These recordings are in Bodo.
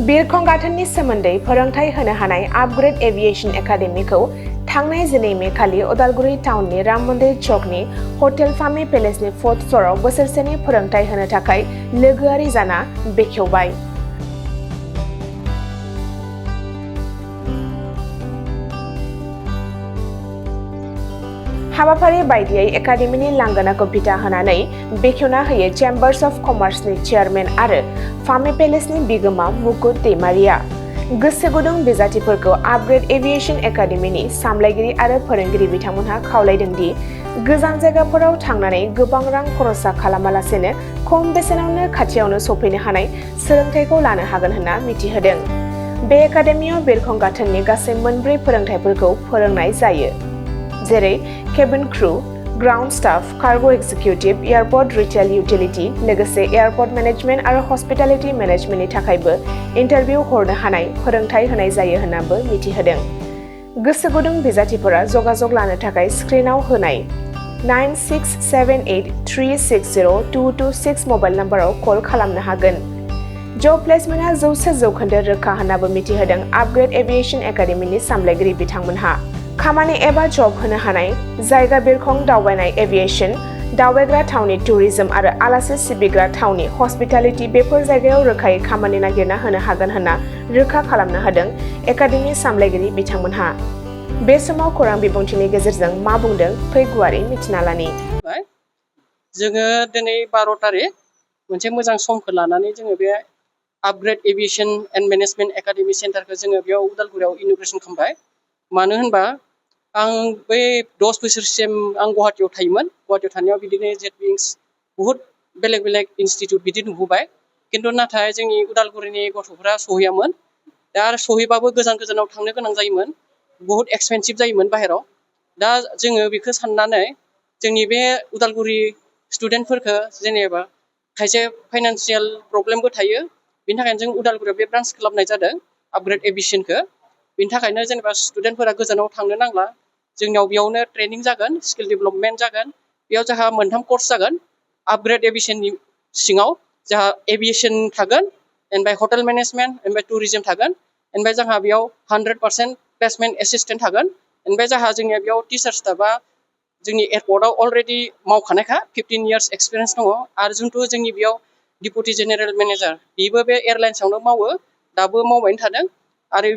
बिरखं गाथोननि सोमोन्दै फोरोंथाय होनो हानाय आपग्रेड एभिएशन एकाडेमीखौ थांनाय 12 मे खालि उदालगुरि टाउननि राम मन्दिर चौकनि हटेल फामी पेलेसनि 4th फ्ल'राव बोसोरसेनि फोरोंथाय होनो थाखाय लोगोआरि जाना बेखेवबाय। हाबाफारि बायदियै एकाडेमीनि लांगोनाखौ बिथा होनानै बेखेवना होयो चेम्बार्स अफ कमार्सनि चेयारमेन आरो फामी पेलेसनि बिगोमा मुकुट दैमारिया। गोसो गुदुं बिजाथिफोरखौ आपग्रेड एभिएशन एकाडेमीनि सामलायगिरि आरो फोरोंगिरि बिथांमोनहा खावलायदों दि गोजान जायगाफोराव थांनानै गोबां रां खरसा खालामालासेनो खम बेसेनावनो खाथियावनो सफैनो हानाय सोलोंथायखौ लानो हागोन होनना मिथिहोदों। बे एकाडेमीयाव बिरखं गाथोननि गासै 4 फोरोंथायफोरखौ फोरोंनाय जायो। जेरै cabin crew, ground staff, cargo executive, airport retail utility, लोगोसे एयारपोर्ट मैनेजमेंट आरो हस्पिटैलिटी मैनेजमेंटनि थाखायबो इंटरभिउ हरनो हानाय फोरोंथाय होनाय जायो होननाबो मिथिहोदों। गोसो गुदुं बिजाथिफोरा जगाजग लानो थाखाय स्क्रिनाव होनाय 9678360226 मबाइल नम्बराव कल खालामनो हागोन। जब प्लेसमेन्टआ 100% रोखा होननाबो मिथिहोदों आपग्रेड एभिएशन एकाडेमीनि सामलायगिरि बिथांमोनहा। खामानि एबा जब होनो हानाय जायगा बिरखं दावबायनाय एभिएशन, दावबायग्रा थावनि टुरिज्म आरो आलासि सिबिग्रा थावनि हस्पिटैलिटी बेफोर जायगायाव रोखायै खामानि नागिरना होनो हागोन होनना रोखा खालामनो होदों एकाडेमी सामलायगिरि बिथांमोनहा। बे समाव खौरां बिबुंथिनि गेजेरजों मा बुंदों फै गुवारै मिथिना लानि। जोङो दिनै 12 तारिख मोनसे मोजां समखौ लानानै जोङो बे upgrade aviation and management academy सेन्टारखौ जोङो बेयाव उदालगुरियाव इन'ग्रेसन खालामबाय। मानो होनबा आं बै 10 बोसोरसिम आं गुवाहाटीयाव थायोमोन। गुवाहाटीयाव थानायाव बिदिनो जेट विंस बहुत बेलेग बेलेग इनस्टिट्यूट बिदि नुबोबाय। किन्तु नाथाय जोंनि उदालगुरिनि गथ'फोरा सहैयामोन। दा आरो सहैबाबो गोजानाव थांनो गोनां जायोमोन। बहुत एक्सपेन्सिभ जायोमोन बाहेराव। दा जोङो बेखौ साननानै जोंनि बे उदालगुरि स्टुडेन्टफोरखौ जेनेबा खायसे फाइनान्सियेल प्रब्लेमबो थायो। बिनि थाखायनो जों उदालगुरियाव बे ब्रान्च खालामनाय जादों आपग्रेड एभिएशनखौ। बिनि थाखायनो जेनेबा स्टुडेन्टफोरा गोजानाव थांनो नांला। जोंनियाव बेयावनो ट्रेनिं जागोन, स्किल डेभेलपमेन्ट जागोन। बेयाव जोंहा 3 कर्स जागोन। आपग्रेड एभिएशननि सिङाव जोंहा एभिएशन थागोन, ओमफ्राय हटेल मेनेजमेन्ट, ओमफ्राय टुरिज्म थागोन, ओमफ्राय जोंहा बेयाव 100% प्लेसमेन्ट एसिस्टेन्ट थागोन। ओमफ्राय जोंनिया बेयाव टिचार स्टाफआ जोंनि एयारपर्टआव अलरेडि मावखानायखा 15 इयार्स एक्सपिरियेन्स दङ। आरो जोंथ' जोंनि बेयाव डिपुटि जेनेरेल मेनेजार बेबो बे एयारलाइन्सआवनो मावो, दाबो मावबायनो थादों। आरो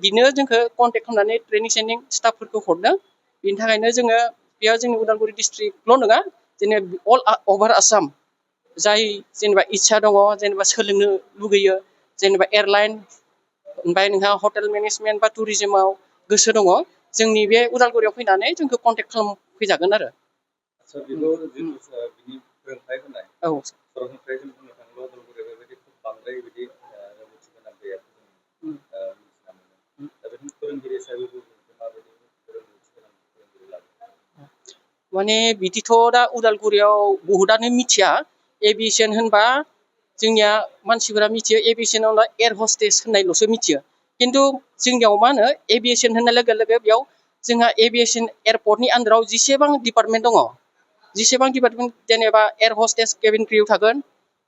बिनो जोंखौ कन्टेक्ट खालामनानै ट्रेनिं स्टाफफोरखौ हरदों। बिनि थाखायनो जोङो बेयाव जोंनि उदालगुरि डिस्ट्रिक्टल' नङा, जेनेबा अल अभार आसाम जाय जेनेबा इस्सा दङ, जेनेबा सोलोंनो लुगैयो, जेनेबा एयारलाइन, ओमफ्राय नोंहा हटेल मेनेजमेन्ट बा टुरिज्मआव गोसो दङ, जोंनि बे उदालगुरियाव फैनानै जोंखौ कन्टेक्ट खालामफैजागोन आरो। औ सरासनस्रायै जों बुंनो थाङोब्ला उदालगुरियाव बेबायदि बांद्राय बिदि रोंगौथि गोनां गैया। मिथिना मोनो। दा बेखौनो फोरोंगिरि हिसाबै माबायदि रोंगौथि गोनां फोरोंगिरि लाबोयो? माने बिदिथ' दा उदालगुरियाव बहुतआनो मिथिया। एभिएशन होनबा जोंनिया मानसिफोरा मिथियो एभिएशनाव एयार हस्टेस होननायल'सो मिथियो। किन्तु जोंनियाव मा होनो एभिएशन होननाय लोगो लोगो बेयाव जोंहा एभिएशन एयारपर्टनि आन्दाराव जेसेबां डिपार्टमेन्ट दङ, जेसेबां डिपार्टमेन्ट जेनेबा एयार हस्टेस केबिन क्रिउ थागोन,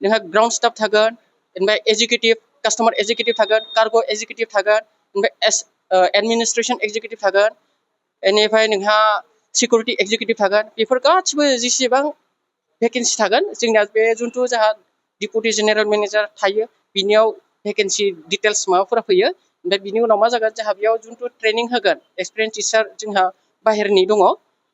नोंहा ग्राउन्ड स्टाफ थागोन, ओमफ्राय एजुकेटिभ कास्टमार एजुकेटिभ थागोन, कार्गो एजुकेटिभ थागोन, ओमफ्राय एडमिनिस्ट्रेसन एजुकेटिभ थागोन, बेनिफ्राय नोंहा सिकिउरिटि एजुकेटिभ थागोन। बेफोर गासिबो जेसेबां भेकेन्सि थागोन जोंनिया बे जुनथु जोंहा डिपुटि जेनेरेल मेनेजार थायो, बिनियाव भेकेन्सि डिटेल्स माबाफोरा फैयो। ओमफ्राय बिनि उनाव मा जागोन, जोंहा बेयाव जुनथु ट्रेनिं होगोन एक्सपिरियेन्स टिचार जोंहा बाहेरनि दङ,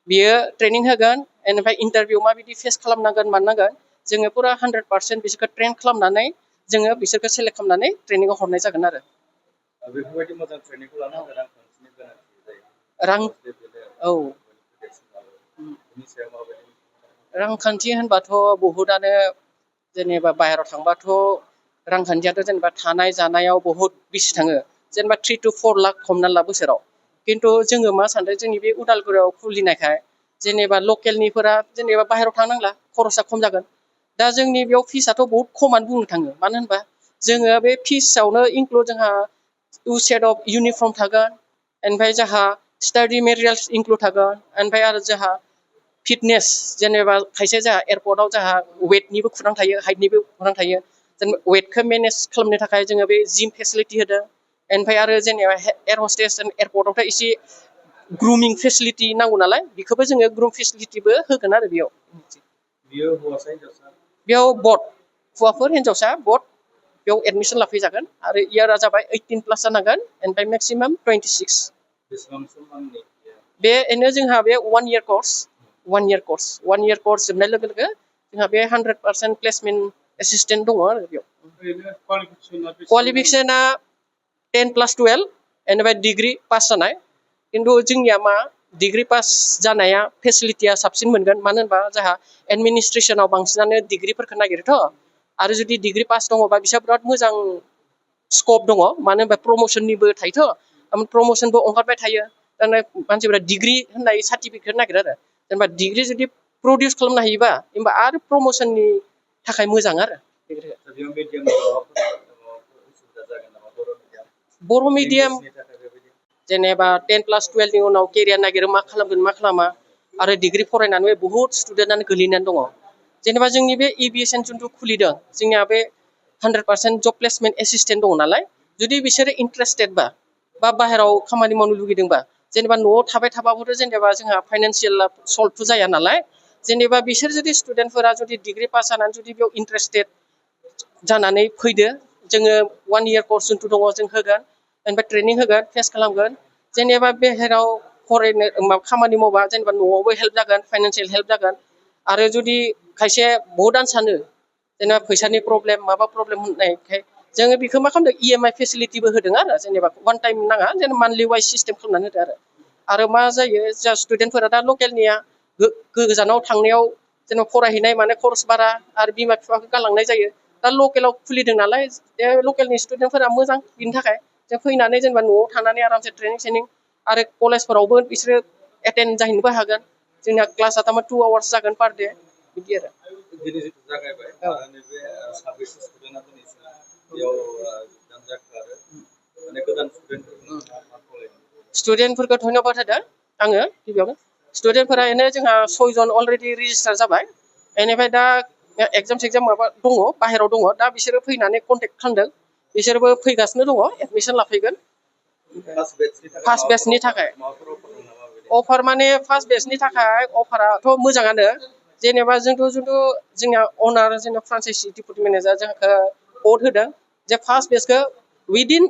बियो ट्रेनिं होगोन। बेनिफ्राय इन्टारभिउ माबायदि फेस खालामनांगोन मानांगोन, जोङो पुरा 100% बिसोरखौ ट्रेन खालामनानै जोङो बिसोरखौ सेलेक्ट खालामनानै ट्रेनिङाव हरनाय जागोन आरो। बेफोरबायदि मोजां ट्रेनिंखौ लानो थाखाय रांखान्थिनि गोनांथि जायो। औ रांखान्थि होनबाथ' बहुतआनो जेनेबा बाहेरायाव थांबाथ' रांखान्थियाथ' जेनेबा थानाय जानायाव बहुद बेसि थाङो, जेनेबा 3 to 4 लाख हमना ला बोसोराव। किन्तु जोङो मा सानदों, जोंनि बे उदालगुरियाव खुलिनायखाय जेनेबा लकेलनिफोरा जेनेबा बाहेरायाव थांनांला, खरसा खम जागोन। दा जोंनि बेयाव फिसआथ' बहुत खमानो बुंनो थाङो। मानो होनबा जोङो बे फिसआवनो इनक्लुड जोंहा 2 सेट अफ इउनिफर्म थागोन, ओमफ्राय जोंहा स्टाडि मेटेरियेल्स इनक्लुड थागोन, ओमफ्राय आरो जोंहा फिटनेस जेनेबा खायसे जोंहा एयारपर्टआव जोंहा वेटनिबो खुरां थायो, हाइटनिबो खुरां थायो। जेनेबा वेटखौ मेनेज खालामनो थाखाय जोङो बे जिम फेसिलिटि होदों ओमफ्राय आरो जेनेबा एयार हस्टेस एयारपर्टआवथ' एसे ग्रुमिं फेसिलिटि नांगौ नालाय बेखौबो जोङो ग्रुम फेसिलिटिबो होगोन आरो बेयाव बियो हौवासा हिनजावसा बेयाव बट हौवाफोर हिनजावसा बट बेयाव एडमिसन लाफैजागोन आरो इयारा जाबाय 18+ जानांगोन ओमफ्राय मेक्सिमाम 26 बेसेबां सम आंनि बेनो जोंहा बे 1 year course जोबनाय लोगो लोगो जोंहा बे 100% प्लेसमेन्ट एसिस्टेन्ट दङ आरो बेयाव क्वालिफिकेसना 10+12 बेनिफ्राय डिग्री पास जानाय खिन्थु जोंनिया मा डिग्री पास जानाया फेसिलिटिया साबसिन मोनगोन मानो होनबा जोंहा एडमिनिस्ट्रेसनाव बांसिनानो डिग्रीफोरखौ नागिरोथ' आरो जुदि डिग्री पास दङबा बिसोर बिराद मोजां स्कप दङ मानो होनबा प्रमोसननिबो थायोथ' प्रमोसनबो ओंखारबाय थायो दाना मानसिफोरा डिग्री होननाय सार्टिफिकेट नागिरो आरो जेनेबा डिग्री जुदि प्रडिउस खालामनो हायोबा होमबा आरो प्रमोसननि थाखाय मोजां आरो बेयाव मिडियाम उसुबिदा जागोन नामा बर' मिडियाम इंलिसनि थाखाय बेबायदि जेनेबा 10+12 नि उनाव केरियार नागिरो मा खालामगोन मा खालामा आरो डिग्री फरायनानै बुहुत स्टुडेन्टआनो गोलैनानै दङ जेनेबा जोंनि बे एभिएसन जिथु खुलिदों जोंनिया बे 100% जब प्लेसमेन्ट एसिस्टेन्ट दङ नालाय जुदि बिसोरो इन्टारेस्टेड बा बाहेराव खामानि मावनो लुगैदोंबा जेनेबा न'आव थाबाय थाबाबोथ' जेनेबा जोंहा फाइनान्सियेल सल्भथ' जाया नालाय जेनेबा बिसोर जुदि स्टुडेन्टफोरा जुदि डिग्री पास जानानै जुदि बेयाव इन्टारेस्टेड जानानै फैदो जोङो 1 year course जिथु दङ जों होगोन ओमफ्राय ट्रेनिं होगोन फेस खालामगोन जेनेबा बाहेराव फरायनो खामानि मावबा जेनेबा न'आवबो हेल्प जागोन फाइनान्सियेल हेल्प जागोन आरो जुदि खायसे बहुदानो सानो जेनेबा फैसानि प्रब्लेम माबा प्रब्लेम होननायखाय जोङो बेखौ मा खालामदों EMI फेसिलिटिबो होदों आरो जेनेबा वान टाइम नाङा जेनेबा मान्थलि वाइज सिस्टेम खालामनानै होदों आरो मा जायो जा स्टुडेन्टफोरा दा लकेलनिया गोजानाव थांनायाव जेनेबा फरायहैनाय माने खरस बारा आरो बिमा बिफाखौ गालांनाय जायो दा लकेलाव खुलिदों नालाय लकेलनि स्टुडेन्टफोरा मोजां बिनि थाखाय जों फैनानै जेनेबा न'आव थानानै आरामसे ट्रेनिं आरो कलेजफोरावबो बिसोरो एटेन्ड जाहैनोबो हागोन जोंना क्लासआ थारमाने 2 hours जागोन पार डे बिदि आरो दिनै जिथु जागायबाय आरो नैबे साबैसे स्टुडेन्टआ दिनैसिम बेयाव जोबनानै जाखो आरो माने गोदान स्टुडेन्टफोरखौ मा खावलायनो स्टुडेन्टफोरखौ धन्यबाद होदों आङो गिबियावनो स्टुडेन्टफोरा एनो जोंहा 6 जन अलरेडि रेजिस्टार जाबाय बेनिफ्राय दा एगजाम माबा दङ बाहेराव दङ दा बिसोरो फैनानै कन्टेक्ट खालामदों बिसोरबो फैगासिनो दङ एडमिसन लाफैगोन फार्स्ट बेचनि थाखाय अफार माने फार्स्ट बेचनि थाखाय अफाराथ' मोजाङानो जेनेबा जोंनिया अनार जेनेबा फ्रान्साइसि डिपुटि मेनेजार जोंखौ कड होदों जे फार्स्ट बेचखौ उइदिन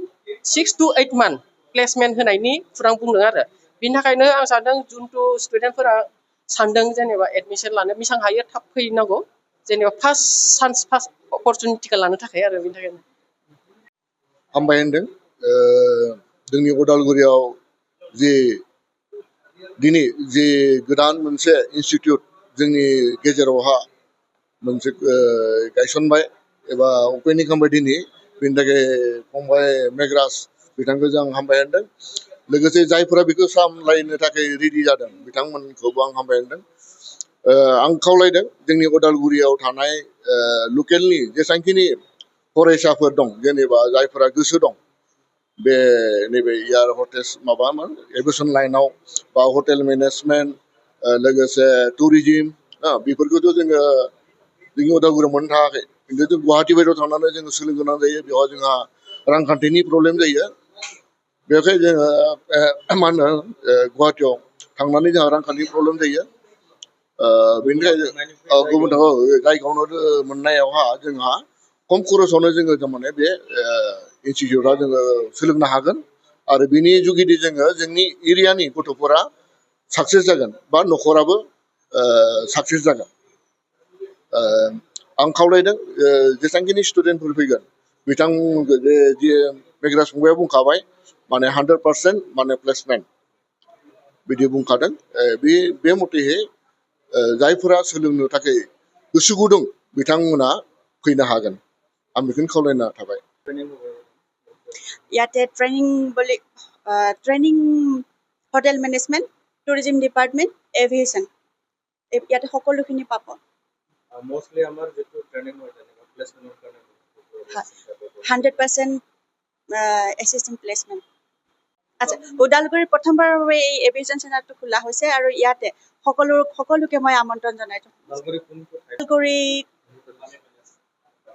6 to 8 month प्लेसमेन्ट होनायनि खुरां बुंदों आरो बिनि थाखायनो आं सानदों जिथु स्टुडेन्टफोरा सानदों जेनेबा एडमिसन लानो बेसेबां हायो थाब फैनांगौ जेनेबा फार्स्ट चान्स फार्स्ट अपरचुनिटिखौ लानो थाखाय आरो बिनि थाखायनो हामबाय होनदों जोंनि उदालगुरियाव दिनै जे गोदान मोनसे इनस्टिटिउट जोंनि गेजेरावहा मोनसे गायसनबाय एबा अपेनिं खालामबाय दिनै बेनि थाखाय फंबाय मेघराज बिथांखौ जों हामबाय होनदों लोगोसे जायफोरा बेखौ सामलायनो थाखाय रेडि जादों बिथांमोनखौबो आं हामबाय होनदों आं खावलायदों जोंनि उदालगुरियाव थानाय लकेलनि जेसेबांखिनि फरायसाफोर दं जेनेबा जायफोरा गोसो दं बे नैबे एयार हस्टेस माबामोन एभिएसन लाइनाव बा हटेल मेनेजमेन्ट लोगोसे टुरिजिम बेफोरखौथ' जोङो जोंनि उदालगुरियाव मोननो थाङाखै खिन्थु जों गुवाहाटि बायदियाव थांनानै जोङो सोलोंनो गोनां जायो बेवहाय जोंहा रांखान्थिनि प्रब्लेम जायो बेखाय जोङो मा होनो गुवाहाटियाव थांनानै जोंहा रांखान्थिनि प्रब्लेम जायो बेनि थाखाय गुबुन जायगायावनो मोननायावहा जोंहा खम खरसावनो जोङो थारमाने बे इनस्टिटिउटआव जोङो सोलोंनो हागोन आरो बिनि जुगिदि जोङो जोंनि एरियानि गथ'फोरा साक्सेस जागोन बा न'खराबो साक्सेस जागोन आं खावलायदों जेसेबांखिनि स्टुडेन्टफोर फैगोन बिथांमोनखौ जे मेघराज फंबाया बुंखाबाय माने 100% माने प्लेसमेन्ट बिदि बुंखादों बे मथेहै जायफोरा सोलोंनो थाखाय गोसो गुदुं बिथांमोना फैनो हागोन आं बेखौनो खावलायना थाबाय ইয়াতে training hotel management tourism department aviation ইয়াতে সকলোখিনি পাব মোষ্টলি আমাৰ যিটো ট্ৰেইনিং হয় তেনেকুৱা প্লেচমেণ্টৰ কাৰণে 100% এছিষ্টেণ্ট প্লেচমেণ্ট আচ্ছা ওদালগুৰিৰ প্ৰথমবাৰৰ বাবে এই এভিয়েশ্যন চেণ্টাৰটো খোলা হৈছে আৰু ইয়াতে সকলোকে মই আমন্ত্ৰণ জনাইছোঁ Udalguri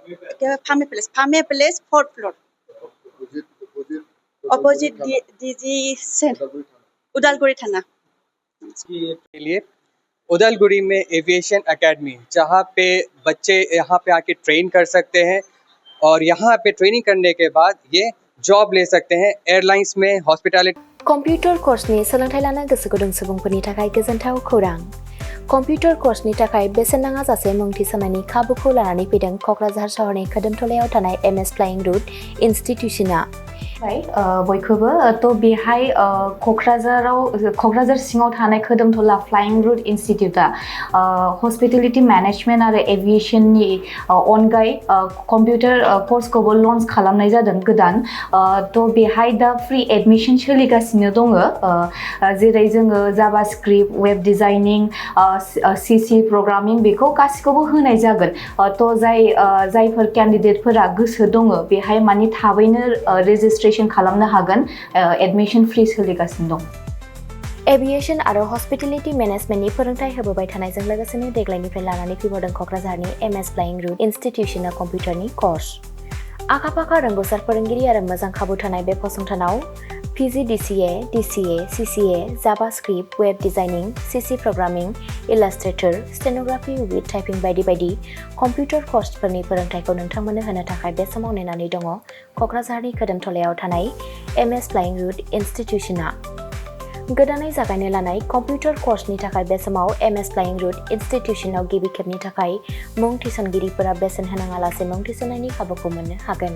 Farme Palace 4th floor opposite DG Udalguri Thana. के लिए उदलगुड़ी में एविएशन एकेडमी, जहाँ पे बच्चे यहाँ पे आके ट्रेन कर सकते हैं और यहाँ पे ट्रेनिंग करने के बाद ये जॉब ले सकते हैं एयरलाइंस में, हॉस्पिटैलिटी। कम्पिउटार कर्सनि सोलोंथाय लानो गोसो गुदुं सुबुंफोरनि थाखाय गोजोनथाव खौरां। कम्पिउटार कर्सनि थाखाय बेसेन नाङा जासे मुं थिसननायनि खाबुखौ लानानै फैदों क'क्राझार सहरनि खोदोमथलायाव थानाय MS फ्लाइंग रुट इनस्टिट्यूशना। बयखौबो थ' बेहाय क'क्राझार सिङाव थानाय खोदोमथला फ्लाइंग रुट इनस्टिट्यूटआ हस्पिटेलिटी मेनेजमेन्ट आरो एभिएशननि अनगायै कम्पिउटार कर्सखौबो लन्च खालामनाय जादों गोदान। थ' बेहाय दा फ्रि एडमिशन सोलिगासिनो दङ, जेरै जोङो JavaScript, web designing, CC programming बेखौ गासिखौबो होनाय जागोन। थ' जायफोर केन्डिडेटफोरा गोसो दङ बेहाय माने थाबैनो रेजिस्ट्रेशन खालामनो हागोन, एडमिशन फ्रि सोलिगासिनो दं। एभिएशन आरो हस्पिटेलिटी मेनेजमेन्टनि फोरोंथाय होबोबाय थानायजों लोगोसेनो देग्लायनिफ्राय लानानै फैबावदों क'क्राझारनि MS फ्लाइंग रुट इनस्टिट्यूशना कम्पिउटारनि कर्स। आखा-फाखा रोंग'सार फोरोंगिरि आरो मोजां खाबु थानाय बे फसंथानाव PGDCA, DCA, CCA, JavaScript, web designing, CC programming, illustrator, stenography with typing बायदि बायदि कम्पिउटार कर्सफोरनि फोरोंथायखौ नोंथांमोननो होनो थाखाय बे समाव नेनानै दङ क'क्राझारनि खोदोमथलायाव थानाय MS फ्लाइंग रुट इनस्टिट्यूशना। गोदानै जागायनो लानाय कम्पिउटार कर्सनि थाखाय बे समाव MS फ्लाइंग रुट इनस्टिट्यूशनाव गिबि खेबनि थाखाय मुं थिसनगिरिफोरा बेसेन होनाङालासे मुं थिसननायनि खाबुखौ मोननो हागोन।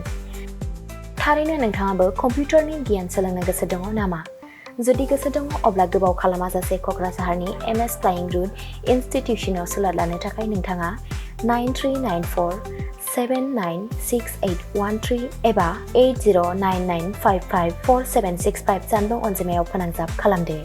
थारैनो नोंथाङाबो कम्पिउटारनि गियान सोलोंनो गोसो दङ नामा? जुदि गोसो दङ अब्ला गोबाव खालामाजासे क'क्राझारनि MS फ्लाइंग रुट इनस्टिट्यूशनाव सुलाद लानो थाखाय नोंथाङा 9394 796813 एबा 8099554765 जानबुं अनजिमायाव फोनांजाब खालामदो।